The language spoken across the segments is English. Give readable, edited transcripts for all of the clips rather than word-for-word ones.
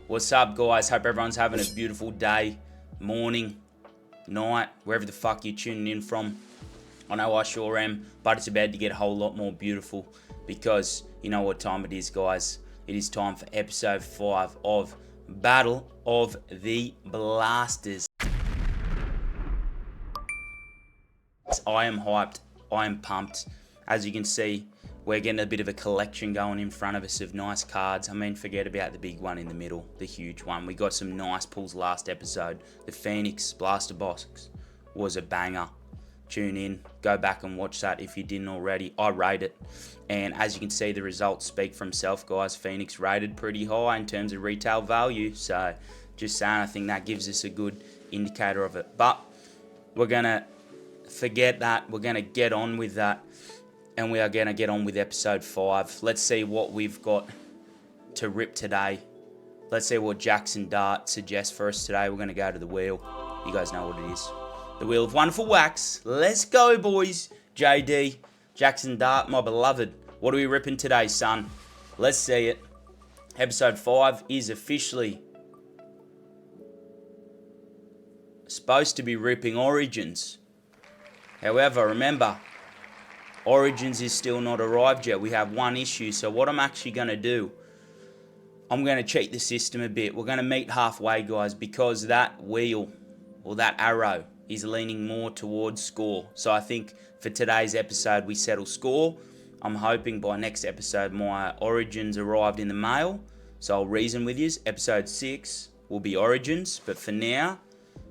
What's up, guys? Hope everyone's having a beautiful day, morning, night, wherever the fuck you're tuning in from. I know I sure am, but it's about to get a whole lot more beautiful because you know what time it is, guys. It is time for episode 5 of Battle of the Blasters. I am hyped. I am pumped. As you can see, we're getting a bit of a collection going in front of us of nice cards. I mean, forget about the big one in the middle, the huge one. We got some nice pulls last episode. The Phoenix Blaster Box was a banger. Tune in, go back and watch that if you didn't already. I rate it. And as you can see, the results speak for themselves, guys. Phoenix rated pretty high in terms of retail value. So, just saying, I think that gives us a good indicator of it. But we're going to forget that. We're going to get on with that. And we are going to get on with episode 5. Let's see what we've got to rip today. Let's see what Jackson Dart suggests for us today. We're going to go to the wheel. You guys know what it is. The Wheel of Wonderful Wax. Let's go, boys. JD, Jackson Dart, my beloved. What are we ripping today, son? Let's see it. Episode 5 is officially supposed to be ripping Origins. However, remember, Origins is still not arrived yet. We have one issue. So what I'm actually going to do, I'm going to cheat the system a bit. We're going to meet halfway, guys, because that wheel or that arrow is leaning more towards score. So I think for today's episode, we settle score. I'm hoping by next episode, my Origins arrived in the mail. So I'll reason with you. Episode 6 will be Origins. But for now,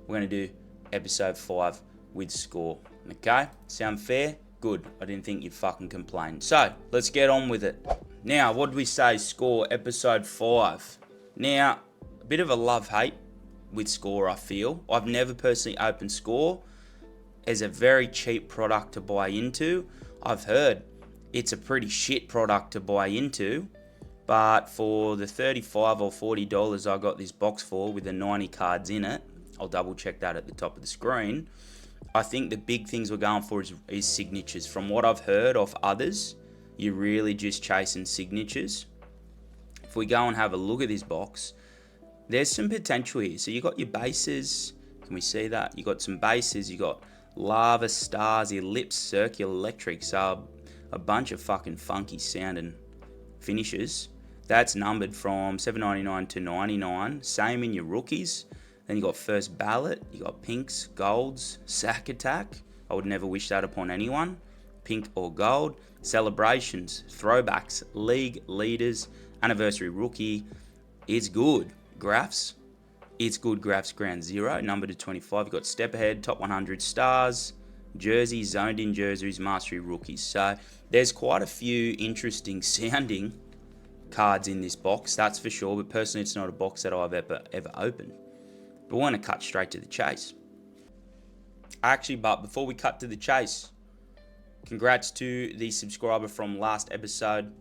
we're going to do episode 5 with score. Okay? Sound fair? Good. I didn't think you'd fucking complain. So, let's get on with it. Now, what did we say? Score, episode 5. Now, a bit of a love-hate with Score, I feel. I've never personally opened Score as a very cheap product to buy into. I've heard it's a pretty shit product to buy into. But for the $35 or $40 I got this box for with the 90 cards in it, I'll double check that at the top of the screen. I think the big things we're going for is signatures. From what I've heard of others, you're really just chasing signatures. If we go and have a look at this box, there's some potential here. So you got your bases. Can we see that? You got some bases. You got lava, stars, ellipse, circular, electric. So a bunch of fucking funky sounding finishes. That's numbered from $7.99 to $99. Same in your rookies. Then you got first ballot, you got pinks, golds, sack attack. I would never wish that upon anyone. Pink or gold. Celebrations, throwbacks, league leaders, anniversary rookie. It's good. Graphs. It's good graphs, ground 0, number to 25. You got step ahead, top 100 stars, jerseys, zoned in jerseys, mastery rookies. So there's quite a few interesting sounding cards in this box, that's for sure. But personally, it's not a box that I've ever opened. But we want to cut straight to the chase. But before we cut to the chase, congrats to the subscriber from last episode.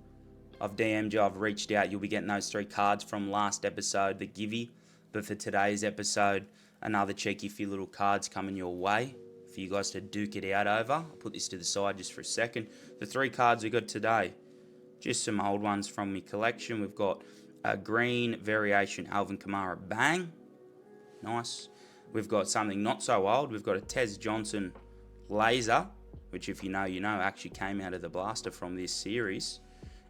I've DM'd you, I've reached out. You'll be getting those 3 cards from last episode, the givey. But for today's episode, another cheeky few little cards coming your way for you guys to duke it out over. I'll put this to the side just for a second. The 3 cards we got today, just some old ones from my collection. We've got a green variation Alvin Kamara Bang. Nice. We've got something not so old. We've got a Tez Johnson Laser, which if you know, actually came out of the blaster from this series.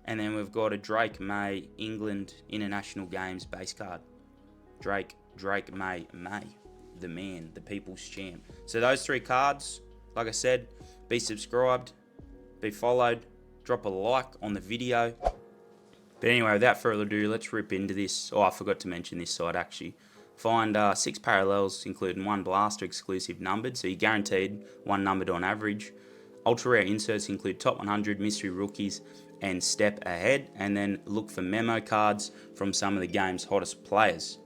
And then we've got a Drake May England International Games base card. Drake May, the man, the people's champ. So those 3 cards, like I said, be subscribed, be followed, drop a like on the video. But anyway, without further ado, let's rip into this. Oh, I forgot to mention this side actually. Find 6 parallels, including 1 blaster exclusive numbered, so you're guaranteed 1 numbered on average. Ultra rare inserts include top 100 mystery rookies and step ahead, and then look for memo cards from some of the game's hottest players.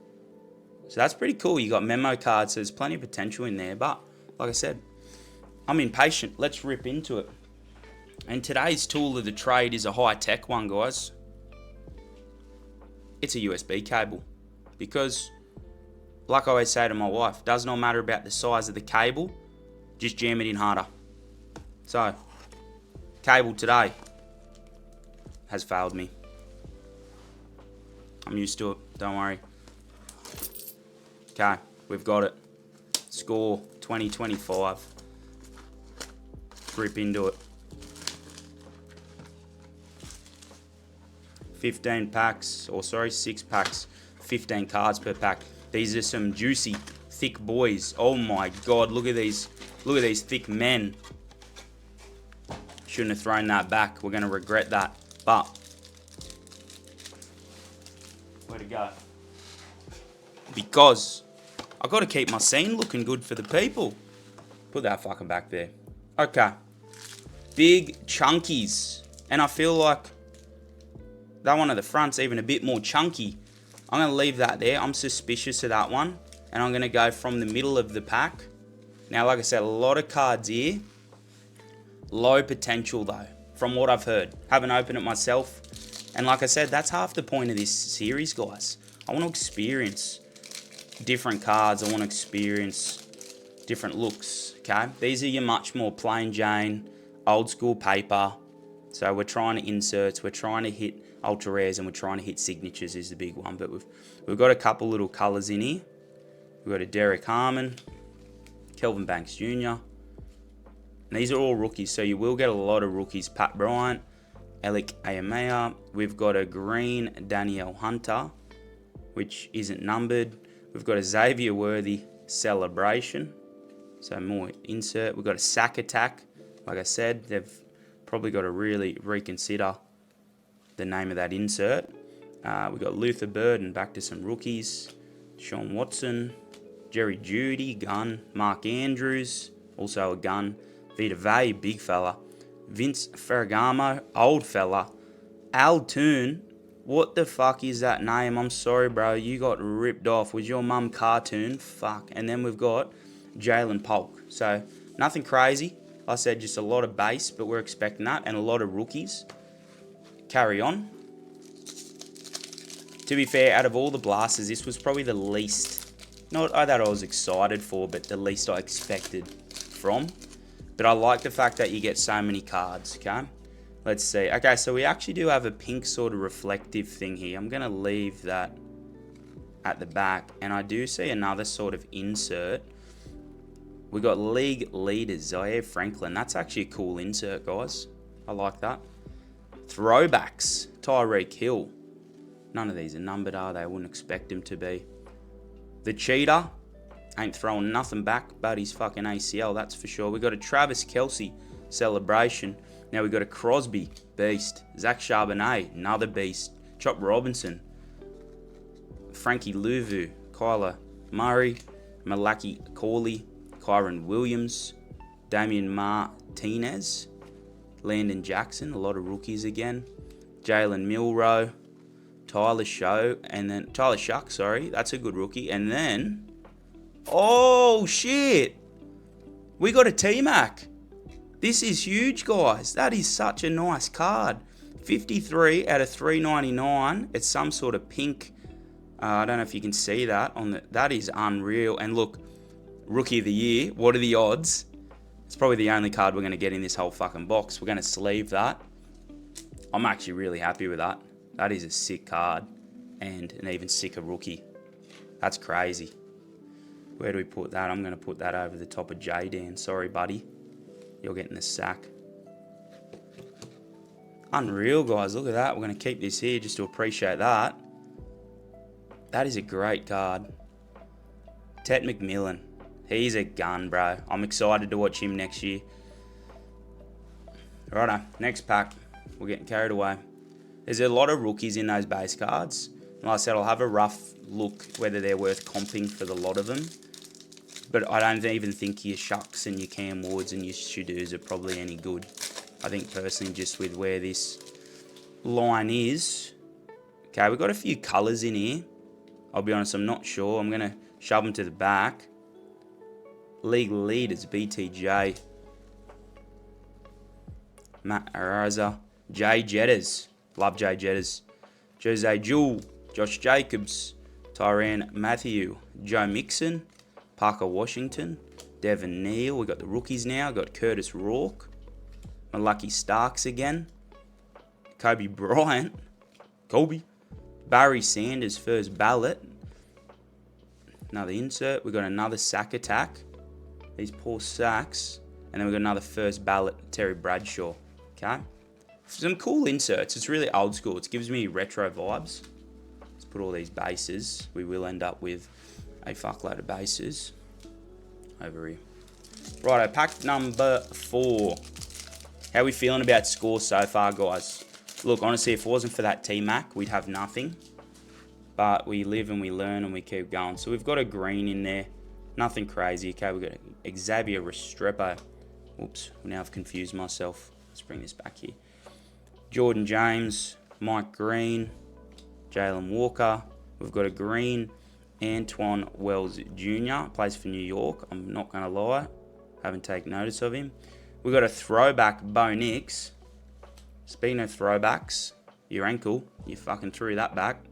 So that's pretty cool. You got memo cards, so there's plenty of potential in there. But like I said, I'm impatient. Let's rip into it. And today's tool of the trade is a high-tech one, guys. It's a USB cable, because like I always say to my wife, does not matter about the size of the cable, just jam it in harder. So, cable today has failed me. I'm used to it, don't worry. Okay, we've got it. Score 2025. Rip into it. 15 packs, or sorry, 6 packs. 15 cards per pack. These are some juicy, thick boys. Oh my god, look at these. Look at these thick men. Shouldn't have thrown that back. We're going to regret that. But, where'd it go? Because I've got to keep my scene looking good for the people. Put that fucking back there. Okay. Big chunkies. And I feel like that one at the front's even a bit more chunky. I'm going to leave that there. I'm suspicious of that one. And I'm going to go from the middle of the pack. Now, like I said, a lot of cards here. Low potential, though, from what I've heard. Haven't opened it myself. And like I said, that's half the point of this series, guys. I want to experience different cards. I want to experience different looks, okay? These are your much more plain Jane, old school paper. So we're trying to inserts, we're trying to hit ultra rares, and we're trying to hit signatures is the big one. But we've got a couple little colours in here. We've got a Derek Harmon, Kelvin Banks Jr. And these are all rookies, so you will get a lot of rookies. Pat Bryant, Alec Ayamea. We've got a green Danielle Hunter, which isn't numbered. We've got a Xavier Worthy Celebration. So more insert. We've got a Sack Attack. Like I said, they've probably got to really reconsider the name of that insert. We've got Luther Burden, back to some rookies. Sean Watson, Jerry Jeudy, gun. Mark Andrews, also a gun. Vita Vey, big fella. Vince Ferragamo, old fella. Al Toon, what the fuck is that name? I'm sorry, bro. You got ripped off. Was your mum cartoon? Fuck. And then we've got Jalen Polk. So, nothing crazy. Like I said, just a lot of base, but we're expecting that. And a lot of rookies. Carry on. To be fair, out of all the blasters, this was probably the least, not that I was excited for, but the least I expected from. But I like the fact that you get so many cards, okay? Let's see. Okay, so we actually do have a pink sort of reflective thing here. I'm going to leave that at the back. And I do see another sort of insert. We got league leaders, Zaire Franklin. That's actually a cool insert, guys. I like that. Throwbacks, Tyreek Hill. None of these are numbered, are they? I wouldn't expect them to be. The Cheetah. Ain't throwing nothing back but his fucking ACL, that's for sure. We got a Travis Kelce Celebration. Now we got a Crosby, beast. Zach Charbonnet, another beast. Chop Robinson. Frankie Louvu, Kyler Murray, Malaki Corley, Kyron Williams, Damian Martinez, Landon Jackson, a lot of rookies again. Jalen Milroe, Tyler Shuck, sorry, that's a good rookie. And then, oh shit, we got a T-Mac. This is huge, guys. That is such a nice card. 53 out of 399. It's some sort of pink. I don't know if you can see that on the. That is unreal. And look, Rookie of the Year. What are the odds? It's probably the only card we're going to get in this whole fucking box. We're going to sleeve that. I'm actually really happy with that. That is a sick card. And an even sicker rookie. That's crazy. Where do we put that? I'm going to put that over the top of J-Dan. Sorry, buddy. You're getting the sack. Unreal, guys. Look at that. We're going to keep this here just to appreciate that. That is a great card. Ted McMillan. He's a gun, bro. I'm excited to watch him next year. Righto, next pack. We're getting carried away. There's a lot of rookies in those base cards. Like I said, I'll have a rough look whether they're worth comping for the lot of them. But I don't even think your Shucks and your Cam Wards and your Shadoos are probably any good. I think personally, just with where this line is. Okay, we've got a few colours in here. I'll be honest, I'm not sure. I'm going to shove them to the back. League leaders, BTJ. Matt Araza. Jay Jetters. Love Jay Jetters. Jose Jewell. Josh Jacobs. Tyrann Matthew. Joe Mixon. Parker Washington. Devin Neal. We got the rookies now. Got Curtis Rourke. My Lucky Starks again. Kobe Bryant. Kobe. Barry Sanders, first ballot. Another insert. We've got another sack attack. These poor sacks. And then we've got another first ballot, Terry Bradshaw. Okay. Some cool inserts. It's really old school. It gives me retro vibes. Let's put all these bases. We will end up with a fuckload of bases over here. Righto, pack number 4. How are we feeling about score so far, guys? Look, honestly, if it wasn't for that T-Mac, we'd have nothing. But we live and we learn and we keep going. So we've got a green in there. Nothing crazy. Okay, we've got Xavier Restrepo. Oops, now I've confused myself. Let's bring this back here. Jordan James, Mike Green, Jalen Walker. We've got a green, Antoine Wells Jr. Plays for New York. I'm not going to lie. Haven't taken notice of him. We've got a throwback, Bo Nix. Speaking of throwbacks, your ankle, you fucking threw that back.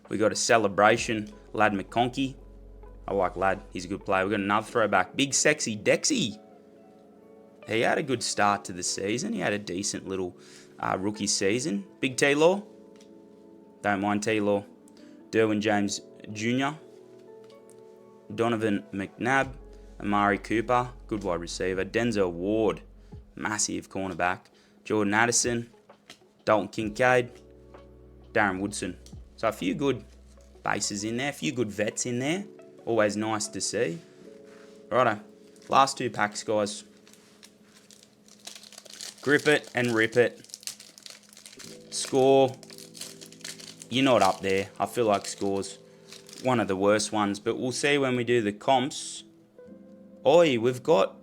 We got a celebration, Lad McConkey. I like Lad. He's a good player. We've got another throwback, Big Sexy Dexy. He had a good start to the season. He had a decent little rookie season. Big T-Law. Don't mind T-Law. Derwin James Jr. Donovan McNabb. Amari Cooper. Good wide receiver. Denzel Ward. Massive cornerback. Jordan Addison. Dalton Kincaid. Darren Woodson. So a few good bases in there. A few good vets in there. Always nice to see. Righto. Last 2 packs, guys. Grip it and rip it. Score. You're not up there. I feel like score's one of the worst ones. But we'll see when we do the comps. Oi, we've got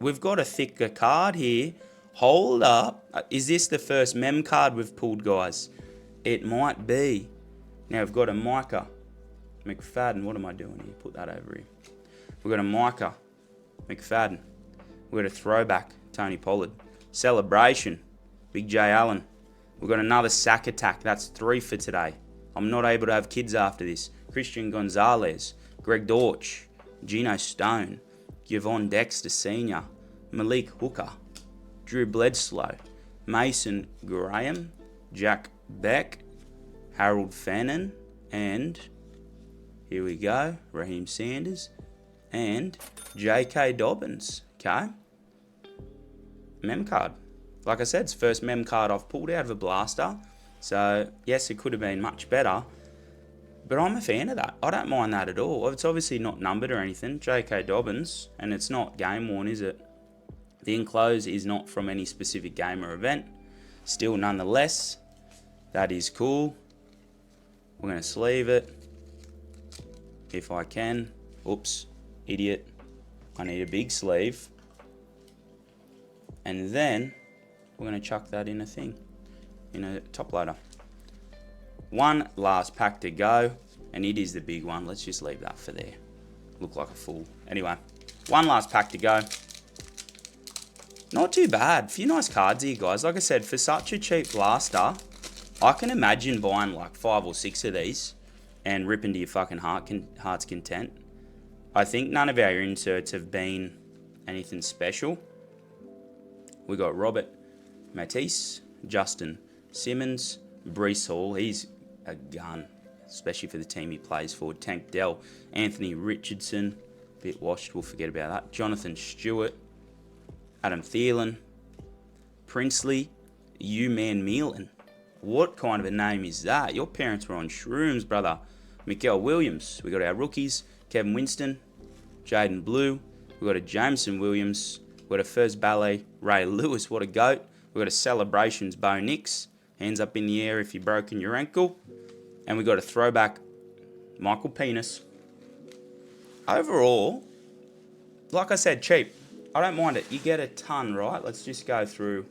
a thicker card here. Hold up. Is this the first mem card we've pulled, guys? It might be. Now we've got a Micah McFadden. What am I doing here? Put that over here. We've got a Micah McFadden. We've got a throwback, Tony Pollard. Celebration, Big J Allen. We've got another sack attack. That's 3 for today. I'm not able to have kids after this. Christian Gonzalez, Greg Dortch, Geno Stone, Yvonne Dexter Sr., Malik Hooker, Drew Bledsoe, Mason Graham, Jack Beck, Harold Fannin, and here we go, Raheem Sanders, and J.K. Dobbins. Okay. Mem card. Like I said, it's the first mem card I've pulled out of a blaster. So, yes, it could have been much better. But I'm a fan of that. I don't mind that at all. It's obviously not numbered or anything. J.K. Dobbins. And it's not game worn, is it? The enclose is not from any specific game or event. Still, nonetheless, that is cool. We're going to sleeve it. If I can. Oops. Idiot. I need a big sleeve. And then we're going to chuck that in a thing. In a top loader. One last pack to go. And it is the big one. Let's just leave that for there. Look like a fool. Anyway. One last pack to go. Not too bad. A few nice cards here, guys. Like I said, for such a cheap blaster, I can imagine buying like 5 or 6 of these and ripping to your fucking heart's content. I think none of our inserts have been anything special. We got Robert Matisse, Justin Simmons, Breece Hall. He's a gun, especially for the team he plays for. Tank Dell, Anthony Richardson, bit washed, we'll forget about that. Jonathan Stewart, Adam Thielen, Princely, U-Man Meelan. What kind of a name is that? Your parents were on shrooms, brother. Mikael Williams. We got our rookies, Kevin Winston, Jaden Blue. We got a Jameson Williams. We got a first ballet, Ray Lewis. What a goat. We got a celebrations, Bo Nix. Hands up in the air if you've broken your ankle. And we got a throwback, Michael Penis. Overall, like I said, cheap. I don't mind it. You get a ton, right? Let's just go through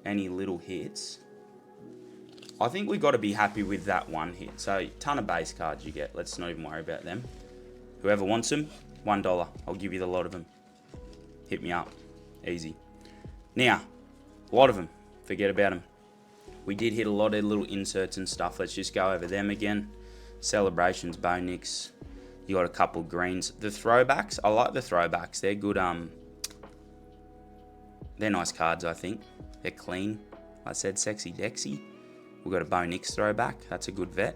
any little hits. I think we got to be happy with that one hit. So, ton of base cards you get. Let's not even worry about them. Whoever wants them, $1. I'll give you the lot of them. Hit me up. Easy. Now, a lot of them. Forget about them. We did hit a lot of little inserts and stuff. Let's just go over them again. Celebrations, Bo Nix. You got a couple greens. The throwbacks, I like the throwbacks. They're good. They're nice cards, I think. They're clean. Like I said, sexy Dexy. We've got a Bo Nix throwback. That's a good vet.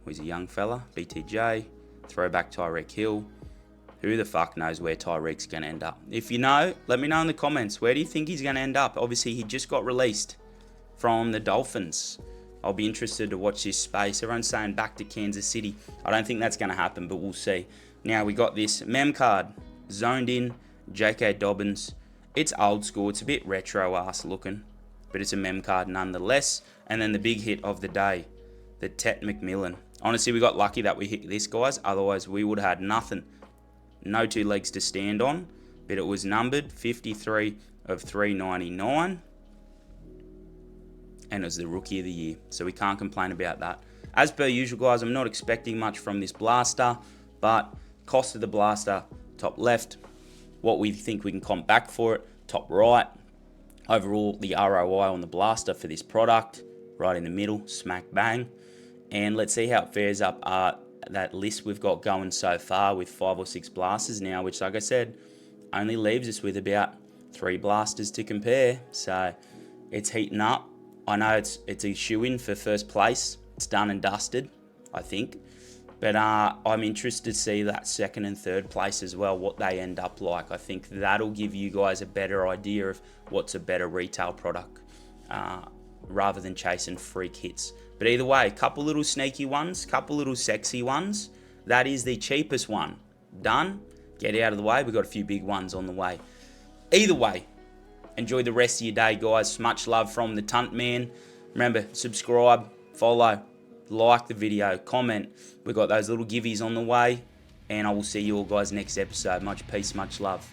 He's a young fella. BTJ. Throwback Tyreek Hill. Who the fuck knows where Tyreek's going to end up? If you know, let me know in the comments. Where do you think he's going to end up? Obviously, he just got released from the Dolphins. I'll be interested to watch this space. Everyone's saying back to Kansas City. I don't think that's going to happen, but we'll see. Now, we got this mem card. Zoned in. J.K. Dobbins. It's old school. It's a bit retro-ass looking, but it's a mem card nonetheless. And then the big hit of the day, the Tet McMillan. Honestly, we got lucky that we hit this, guys. Otherwise, we would have had nothing. No two legs to stand on, but it was numbered 53 of 399, and it was the Rookie of the Year, so we can't complain about that. As per usual, guys, I'm not expecting much from this blaster, but cost of the blaster, top left, what we think we can comp back for it, top right, overall the ROI on the blaster for this product, right in the middle, smack bang, and let's see how it fares up that list we've got going so far with 5 or 6 blasters now, which, like I said, only leaves us with about 3 blasters to compare. So it's heating up. I know it's a shoe-in for first place. It's done and dusted, I think. But I'm interested to see that second and third place as well, what they end up like. I think that'll give you guys a better idea of what's a better retail product rather than chasing freak hits. But either way, couple little sneaky ones, couple little sexy ones. That is the cheapest one. Done. Get out of the way. We've got a few big ones on the way. Either way, enjoy the rest of your day, guys. Much love from the Tunt Man. Remember, subscribe, follow, like the video, comment. We've got those little givvies on the way. And I will see you all guys next episode. Much peace, much love.